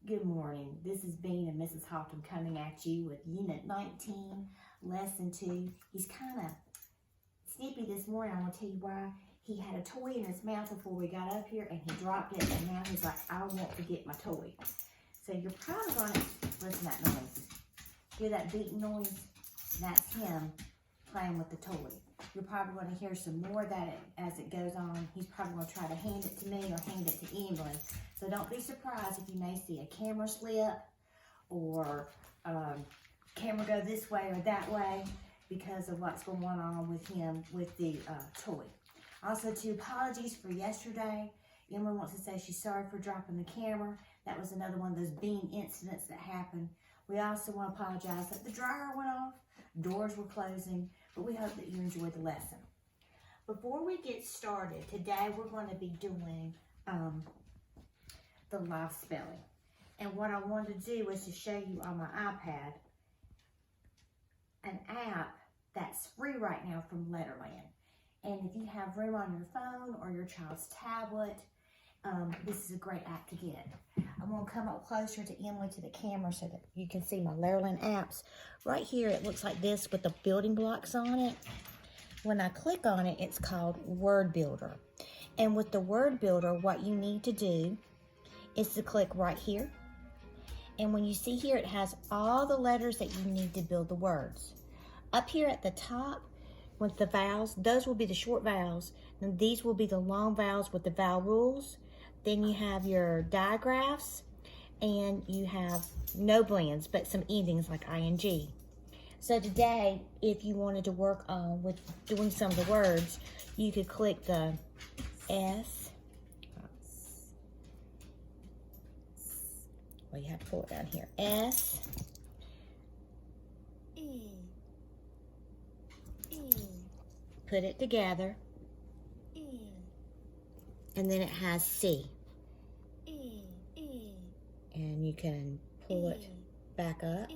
Good morning. This is Bean and Mrs. Houghton coming at you with Unit 19, Lesson 2. He's kind of snippy this morning. I want to tell you why. He had a toy in his mouth before we got up here and he dropped it, and now he's like, I want to get my toy. So you're probably going to listen to that noise. Hear that beating noise? That's him playing with the toy. You're probably going to hear some more of that as it goes on. He's probably going to try to hand it to me or hand it to anyone. So don't be surprised if you may see a camera slip or camera go this way or that way because of what's going on with him with the toy. Also, too, apologies for yesterday. Emma wants to say she's sorry for dropping the camera. That was another one of those bean incidents that happened. We also want to apologize that the dryer went off, doors were closing, but we hope that you enjoyed the lesson. Before we get started, today we're going to be doing the live spelling. And what I wanted to do was to show you on my iPad an app that's free right now from LetterLand. And if you have room on your phone or your child's tablet, this is a great app to get. I'm going to come up closer to Emily to the camera so that you can see my LetterLand apps. Right here, it looks like this with the building blocks on it. When I click on it, it's called Word Builder. And with the Word Builder, what you need to do is to click right here. And when you see here, it has all the letters that you need to build the words. Up here at the top, with the vowels, those will be the short vowels, and these will be the long vowels with the vowel rules. Then you have your digraphs, and you have no blends, but some endings like ing. So today, if you wanted to work on with doing some of the words, you could click the S. Well, you have to pull it down here. S. E. Put it together. E. And then it has C. E. And you can pull it back up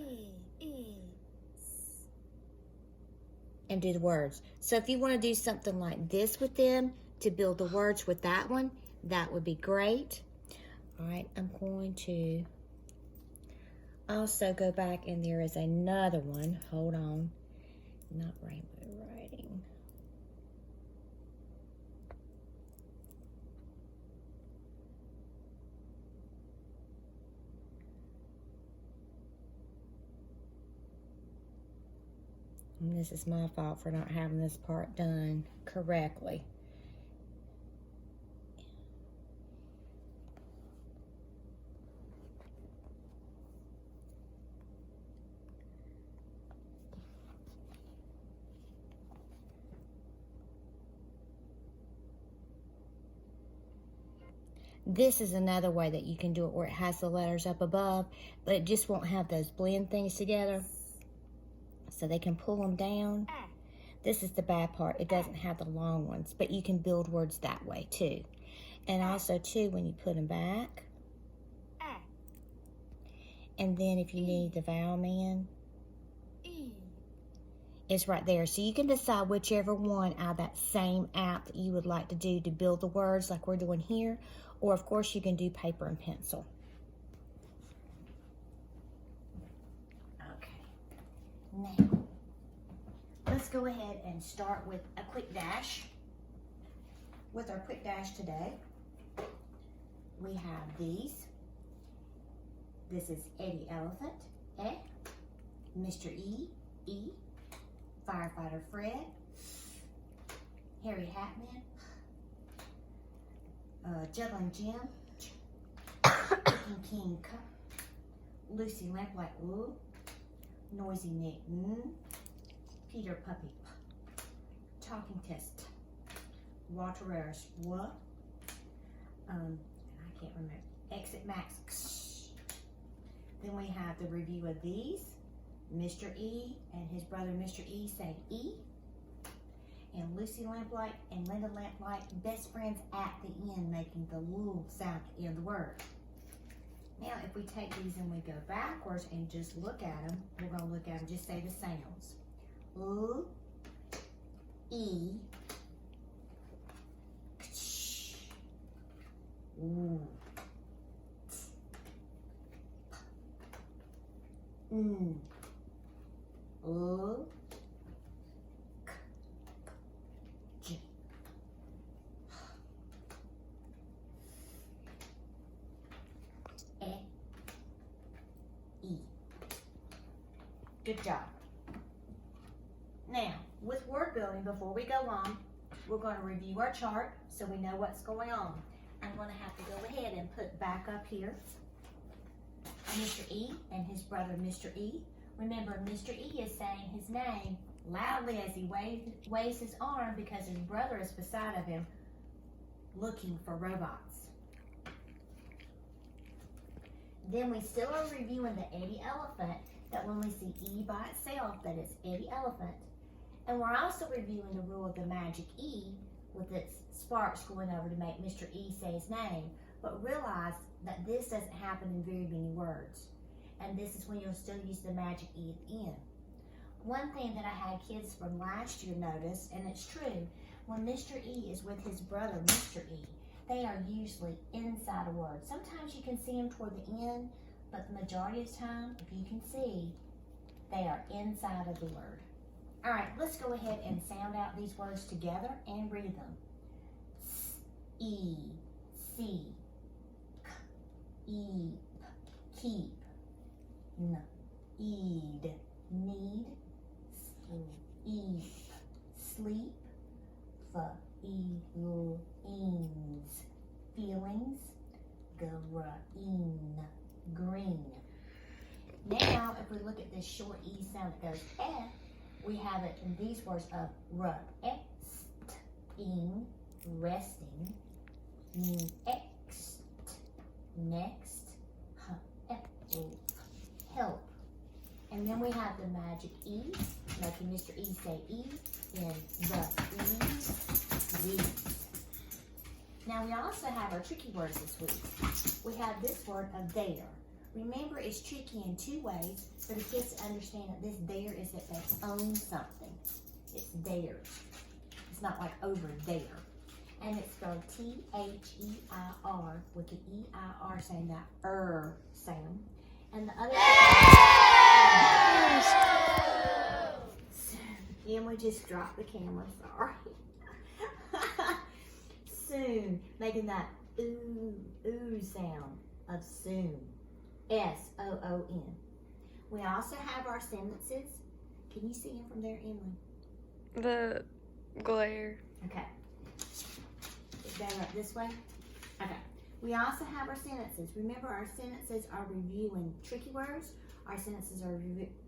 and do the words. So if you want to do something like this with them to build the words with that one, that would be great. All right, I'm going to also go back, and there is another one. Hold on. Not rainbow writing. And this is my fault for not having this part done correctly. This is another way that you can do it where it has the letters up above, but it just won't have those blend things together. So they can pull them down. This is the bad part. It doesn't have the long ones, but you can build words that way too. And also too, when you put them back. And then if you need the vowel man, it's right there. So you can decide whichever one out of that same app that you would like to do to build the words like we're doing here. Or of course you can do paper and pencil. Okay. Now, let's go ahead and start with a quick dash. With our quick dash today, we have these. This is Eddie Elephant, E. Mr. E, E. Firefighter Fred, Harry Hatman, Juggling Jim, Cooking King K, Lucy Lamplight Woo, Noisy Nick Peter Puppy P, Talking Test, Walter Harris W, I can't remember, Exit Max X. Then we have the review of these. Mr. E and his brother Mr. E saying E. And Lucy Lamplight and Linda Lamplight, best friends at the end, making the woo sound at the end of the word. Now, if we take these and we go backwards and just look at them, we're going to look at them, just say the sounds. Oo, E, ksh, ooh, L, K, J. E, E. Good job. Now, with word building, before we go on, we're going to review our chart so we know what's going on. I'm going to have to go ahead and put back up here Mr. E and his brother Mr. E. Remember, Mr. E is saying his name loudly as he waves his arm because his brother is beside of him looking for robots. Then we still are reviewing the Eddie Elephant, that when we see E by itself, that it's Eddie Elephant. And we're also reviewing the rule of the magic E with its sparks going over to make Mr. E say his name. But realize that this doesn't happen in very many words. And this is when you'll still use the magic E at the end. One thing that I had kids from last year notice, and it's true, when Mr. E is with his brother Mr. E, they are usually inside a word. Sometimes you can see them toward the end, but the majority of the time, if you can see, they are inside of the word. All right, let's go ahead and sound out these words together and read them. S, E, see, k, eep, keep, n, eed, need, eep, sleep, f, eel, eens, feelings, green, green. Now, if we look at this short E sound that goes eh, we have it in these words of resting, resting, next, next, help. And then we have the magic E, making Mr. E say E in the these. Now we also have our tricky words this week. We have this word of there. Remember, it's tricky in two ways for the kids to understand that this there is that they own something. It's theirs. It's not like over there. And it's spelled T-H-E-I-R with the E-I-R saying that sound. And the other and we just dropped the camera, sorry. Soon, making that ooh sound of soon. S-O-O-N. We also have our sentences. Can you see him from there, Emily? The glare. Okay. Is that up this way? Okay. We also have our sentences. Remember, our sentences are reviewing tricky words. Our sentences are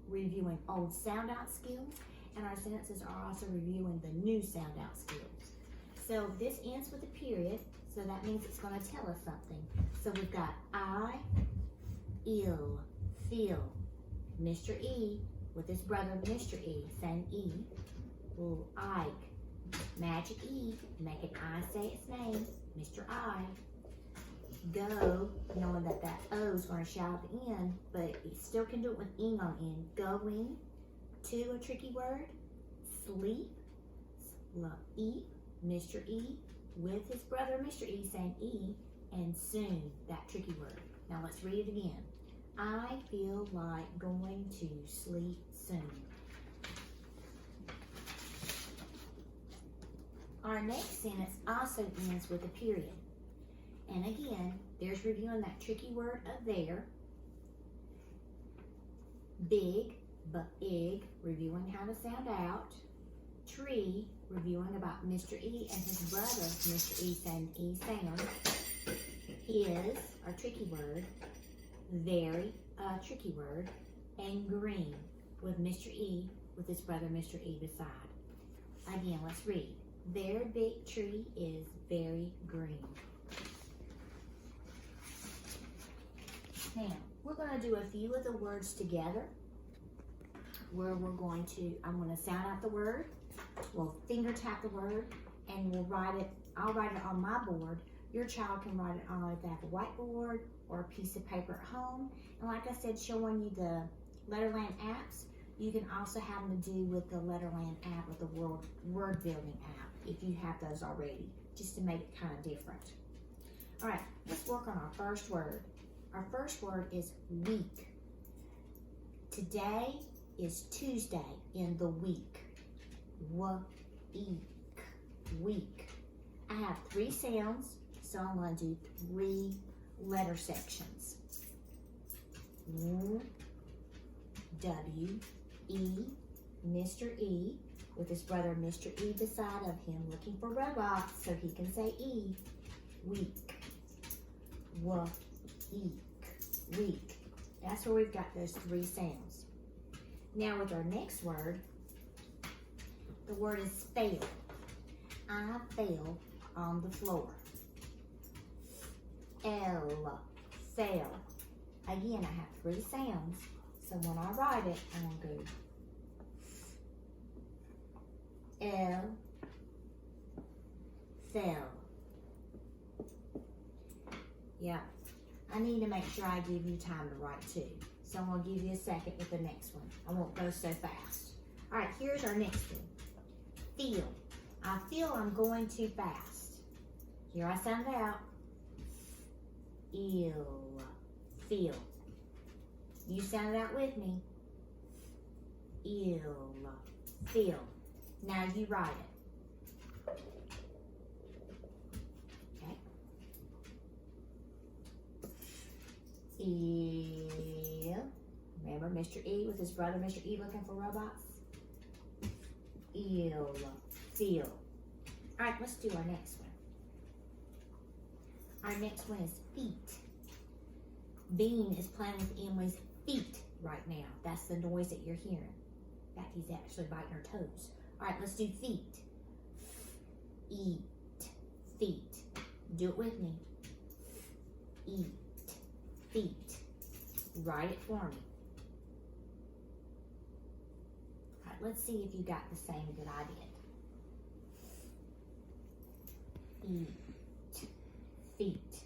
reviewing old sound-out skills. And our sentences are also reviewing the new sound-out skills. So this ends with a period, so that means it's going to tell us something. So we've got I, ill, feel. Mr. E with his brother Mr. E saying E. Ike. Magic E, making I say its name, Mr. I. Go, knowing that that O is going to shout at the end, but it still can do it with ing on end. Going to a tricky word. Sleep. Eat. Mr. E with his brother Mr. E saying E. And soon, that tricky word. Now let's read it again. I feel like going to sleep soon. Our next sentence also ends with a period. And again, there's reviewing that tricky word of there. Big, big, reviewing how to sound out. Tree, reviewing about Mr. E and his brother Mr. E saying E sound. Is, our tricky word. Very, tricky word. And green, with Mr. E with his brother Mr. E beside. Again, let's read. Their big tree is very green. Now, we're going to do a few of the words together where I'm going to sound out the word, we'll finger tap the word, and we'll write it. I'll write it on my board. Your child can write it on either a whiteboard or a piece of paper at home. And like I said, showing you the LetterLand apps, you can also have them to do with the LetterLand app with the word building app if you have those already, just to make it kind of different. All right, let's work on our first word. Our first word is week. Today is Tuesday in the week. Week. I have 3 sounds, so I'm going to do 3 letter sections. W, E, Mr. E, with his brother Mr. E beside of him, looking for robots so he can say E. Week. Week. That's where we've got those 3 sounds. Now with our next word, the word is fell. I fell on the floor. L, fell. Again, I have 3 sounds, so when I write it, I'm going to go L, fell. Yeah, I need to make sure I give you time to write too. So I'm going to give you a second with the next one. I won't go so fast. All right, here's our next one. Feel. I feel I'm going too fast. Here I sound it out. Ill. Feel. You sound it out with me. Ill. Feel. Now you write it. Okay. Ill. Remember Mr. E with his brother Mr. E looking for robots? Ill. Feel. All right, let's do our next one. Our next one is feet. Bean is playing with Emily's feet right now. That's the noise that you're hearing. In fact, he's actually biting her toes. All right, let's do feet. Eat. Feet. Do it with me. Eat. Feet. Write it for me. All right, let's see if you got the same that I did. Eat. Feet.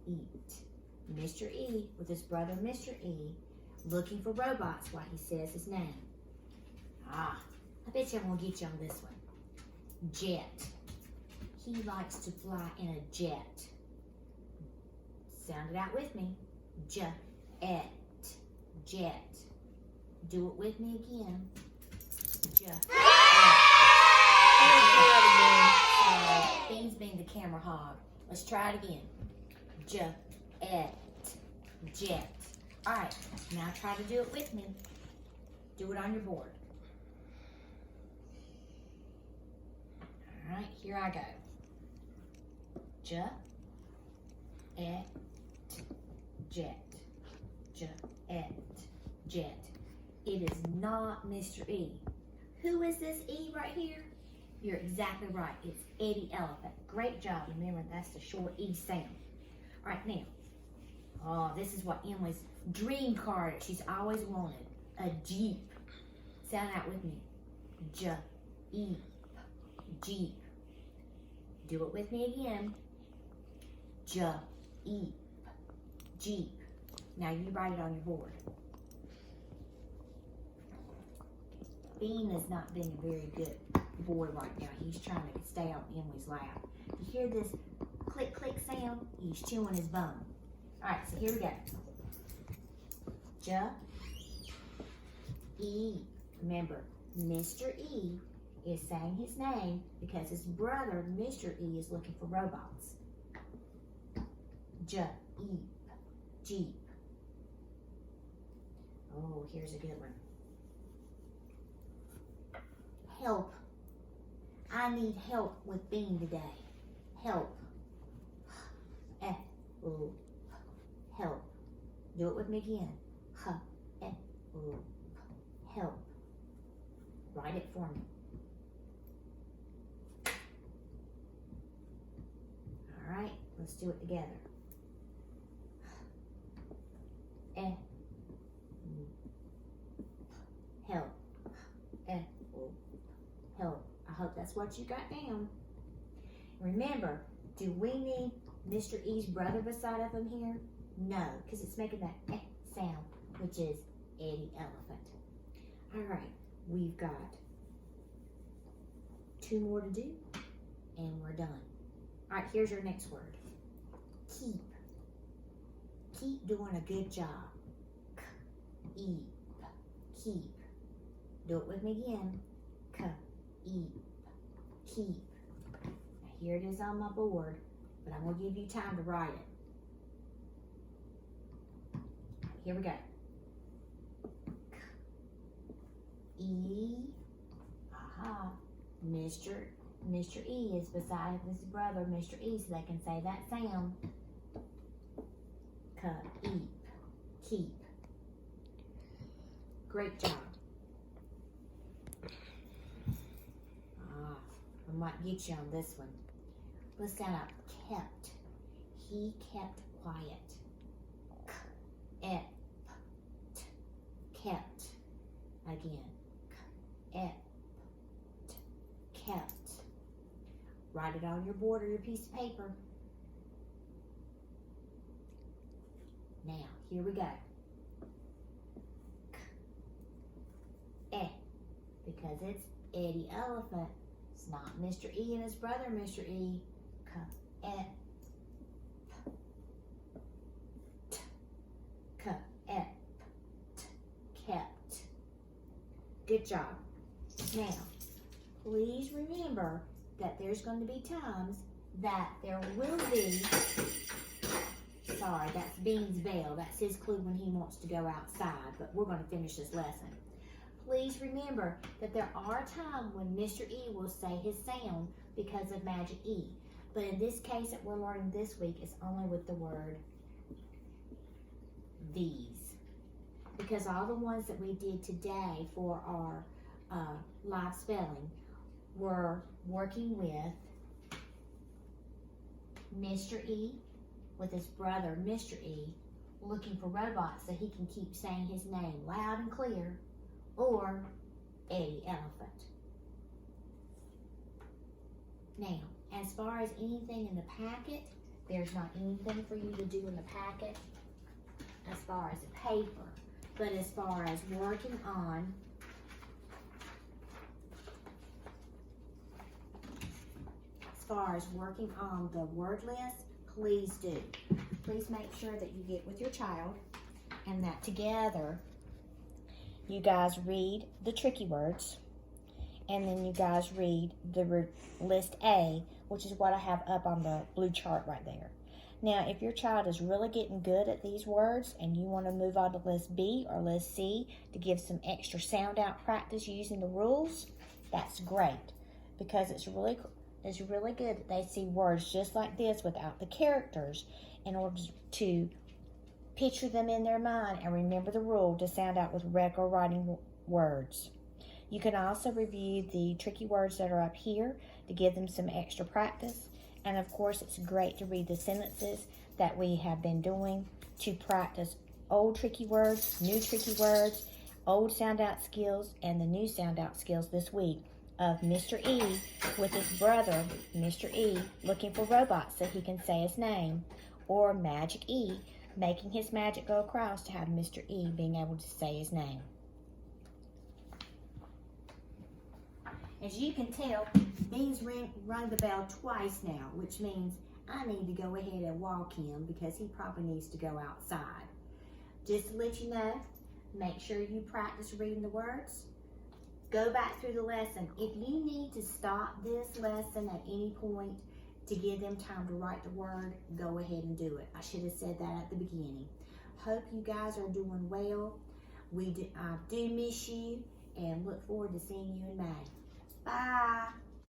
Eat. Mr. E with his brother Mr. E looking for robots while he says his name. I bet you I'm going to get you on this one. Jet. He likes to fly in a jet. Sound it out with me. Jet. Jet. Do it with me again. Jet. Beans being the camera hog. Let's try it again. Jet. All right, now try to do it with me. Do it on your board. All right, here I go. Jet. It is not Mr. E. Who is this E right here? You're exactly right. It's Eddie Elephant. Great job. Remember, that's the short E sound. All right, now. Oh, this is what Emily's dream car that she's always wanted. A Jeep. Sound out with me. Jeep. Jeep. Do it with me again. Jeep. Jeep. Now you write it on your board. Bean has not been a very good boy right now. He's trying to stay on Emily's lap. You hear this click, click sound? He's chewing his bone. All right, so here we go. E. Remember, Mr. E is saying his name because his brother, Mr. E, is looking for robots. Jeep. Jeep. Oh, here's a good one. Help. I need help with Bean today. Help. Help. Do it with me again. Help. Write it for me. All right, let's do it together. Help. Help. I hope that's what you got down. Remember, do we need Mr. E's brother beside of him here? No, because it's making that sound, which is Eddie Elephant. All right, we've got 2 more to do, and we're done. All right, here's your next word. Keep. Keep doing a good job. eep, keep. Do it with me again. Eep, keep. Now here it is on my board, but I'm going to give you time to write it. Here we go. E, aha. Mr. E is beside his brother, Mr. E, so they can say that sound. Eep, keep. Great job. I might get you on this one. Let's sound out kept. He kept quiet. Kept. Again. Kept. Write it on your board or your piece of paper. Now, here we go. Because it's Eddie Elephant. It's not Mr. E and his brother, Mr. E. Kept. Good job. Now, please remember that there's going to be times that there will be, sorry, that's Bean's bell. That's his clue when he wants to go outside, but we're going to finish this lesson. Please remember that there are times when Mr. E will say his sound because of Magic E. But in this case that we're learning this week, it's only with the word these. Because all the ones that we did today for our live spelling were working with Mr. E, with his brother, Mr. E, looking for robots so he can keep saying his name loud and clear, or Eddie Elephant. Now, as far as anything in the packet, there's not anything for you to do in the packet as far as the paper. But as far as working on the word list, please do. Please make sure that you get with your child and that together you guys read the tricky words, and then you guys read the list A, which is what I have up on the blue chart right there. Now, if your child is really getting good at these words and you want to move on to list B or list C to give some extra sound out practice using the rules, that's great, because it's really good that they see words just like this without the characters in order to picture them in their mind and remember the rule to sound out with regular writing words. You can also review the tricky words that are up here to give them some extra practice. And of course, it's great to read the sentences that we have been doing to practice old tricky words, new tricky words, old sound out skills, and the new sound out skills this week of Mr. E with his brother, Mr. E, looking for robots so he can say his name, or Magic E, making his magic go across to have Mr. E being able to say his name. As you can tell, Bean's rung the bell twice now, which means I need to go ahead and walk him because he probably needs to go outside. Just to let you know, make sure you practice reading the words. Go back through the lesson. If you need to stop this lesson at any point to give them time to write the word, go ahead and do it. I should have said that at the beginning. Hope you guys are doing well. I do miss you and look forward to seeing you in May. Bye.